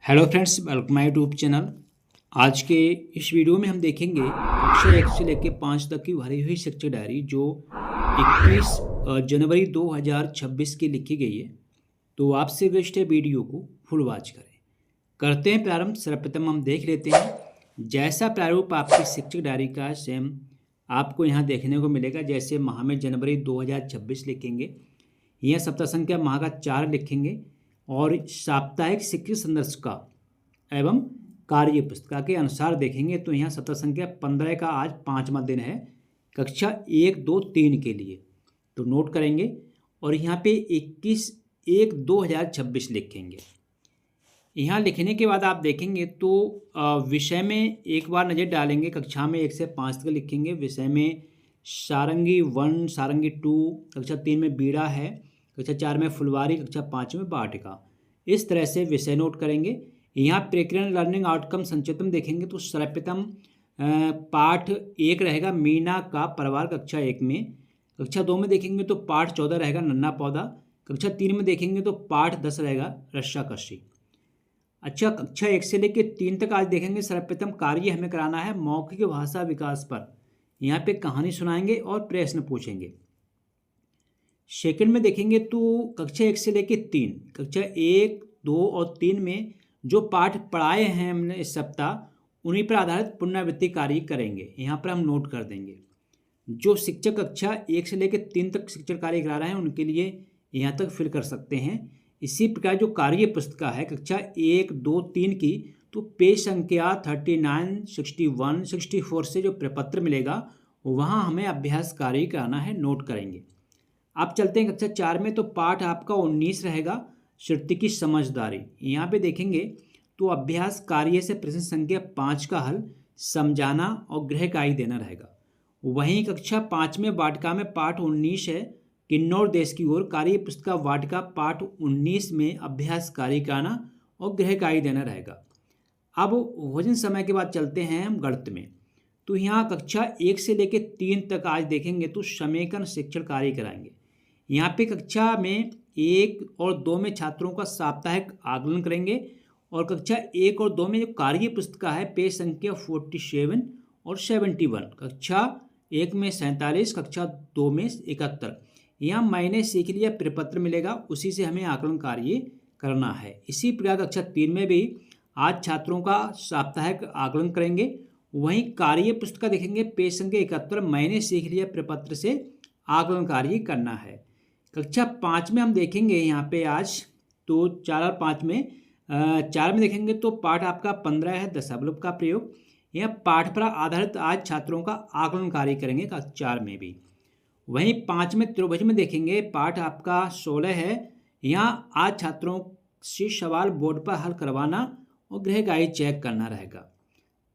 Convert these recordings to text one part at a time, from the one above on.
Hello friends, welcome my YouTube channel. आज के इस वीडियो में हम देखेंगे कक्षा 1 से लेकर 5 तक की भरी हुई शिक्षक डायरी जो 21 जनवरी 2026 की लिखी गई है। तो आपसे रिक्वेस्ट है वीडियो को फुल वॉच करें। करते हैं प्रारंभ। सर्वप्रथम हम देख लेते हैं जैसा प्रारूप आपकी शिक्षक डायरी का सेम आपको यहाँ देखने को मिलेगा। जैसे माह में जनवरी 2026 लिखेंगे, यहाँ सप्ताह संख्या माह का 4 लिखेंगे और साप्ताहिक शिक्षक संदर्शिका एवं कार्य पुस्तिका के अनुसार देखेंगे तो यहाँ सप्ताह संख्या 15 का आज 5वां दिन है कक्षा 1, 2, 3 के लिए। तो नोट करेंगे और यहाँ पे 21/1/2026 लिखेंगे। यहाँ लिखने के बाद आप देखेंगे तो विषय में एक बार नज़र डालेंगे। कक्षा में 1 से 5 तक लिखेंगे। विषय में सारंगी 1, सारंगी 2, कक्षा 3 में बीड़ा है, कक्षा 4 में फुलवारी, कक्षा 5 में वाटिका। इस तरह से विषय नोट करेंगे। यहाँ प्रकीर्णन लर्निंग आउटकम संचितम देखेंगे तो सर्वप्रथम पाठ 1 रहेगा मीना का परिवार कक्षा 1 में। कक्षा 2 में देखेंगे तो पाठ 14 रहेगा नन्ना पौधा। कक्षा 3 में देखेंगे तो पाठ 10 रहेगा रस्साकशी। अच्छा, कक्षा 1 से लेकर 3 तक आज देखेंगे। सर्वप्रथम कार्य हमें कराना है मौखिक भाषा विकास पर। यहाँ पे कहानी सुनाएंगे और प्रश्न पूछेंगे। सेकंड में देखेंगे तो कक्षा 1 से लेकर 3, कक्षा 1, 2 और 3 में जो पाठ पढ़ाए हैं हमने इस सप्ताह उन्हीं पर आधारित पुनरावृत्ति कार्य करेंगे। यहाँ पर हम नोट कर देंगे। जो शिक्षक कक्षा 1 से लेकर 3 तक शिक्षण कार्य करा रहे हैं उनके लिए यहाँ तक फिल कर सकते हैं। इसी प्रकार जो कार्य पुस्तिका है कक्षा 1, 2, 3 की, तो पेज संख्या 39, 61, 64 से जो प्रपत्र मिलेगा वहाँ हमें अभ्यास कार्य कराना है, नोट करेंगे। आप चलते हैं कक्षा 4 में तो पाठ आपका 19 रहेगा श्रुति की समझदारी। यहाँ पे देखेंगे तो अभ्यास कार्य से प्रश्न संख्या 5 का हल समझाना और गृह कार्य देना रहेगा। वहीं कक्षा 5 में वाटिका में पाठ 19 है किन्नौर देश की ओर। कार्य पुस्तिका वाटिका पाठ 19 में अभ्यास कार्य कराना और गृह कार्य देना रहेगा। अब भोजन समय के बाद चलते हैं हम गणित में। तो यहाँ कक्षा 1 से लेकर 3 तक आज देखेंगे तो समेकन शिक्षण कार्य कराएंगे। यहाँ पे कक्षा में 1 और 2 में छात्रों का साप्ताहिक आकलन करेंगे और कक्षा 1 और 2 में जो कार्य पुस्तिका है पेज संख्या 47 और 71, कक्षा 1 में 47, कक्षा 2 में 71। यहाँ मैंने सीख लिया प्रपत्र मिलेगा, उसी से हमें आकलन कार्य करना है। इसी प्रकार कक्षा 3 में भी आज छात्रों का साप्ताहिक आकलन करेंगे। वहीं कार्य पुस्तिका देखेंगे पेज संख्या 71, मैंने सीख लिया प्रपत्र से आकलन कार्य करना है। कक्षा 5 में हम देखेंगे यहाँ पे आज तो 4 और 5 में 4 में देखेंगे तो पाठ आपका 15 है दशावलुप का प्रयोग। यह पाठ पर आधारित आज छात्रों का आकलन कार्य करेंगे कक्षा 4 में भी। वहीं 5 में त्रिभुज में देखेंगे पाठ आपका 16 है। यहाँ आज छात्रों से सवाल बोर्ड पर हल करवाना और गृह कार्य चेक करना रहेगा।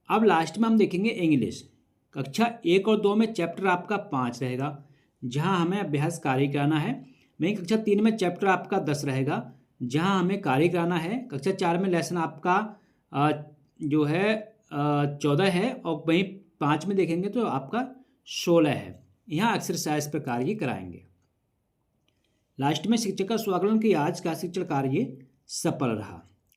अब लास्ट में हम देखेंगे इंग्लिश। कक्षा 1 और 2 में चैप्टर आपका 5 रहेगा जहाँ हमें अभ्यास कार्य कराना है। वहीं कक्षा 3 में चैप्टर आपका 10 रहेगा जहाँ हमें कार्य कराना है। कक्षा 4 में लेसन आपका जो है 14 है और वहीं 5 में देखेंगे तो आपका 16 है। यहाँ एक्सरसाइज पर कार्य कराएंगे। लास्ट में शिक्षक का स्वागत कि आज का शिक्षण कार्य सफल रहा।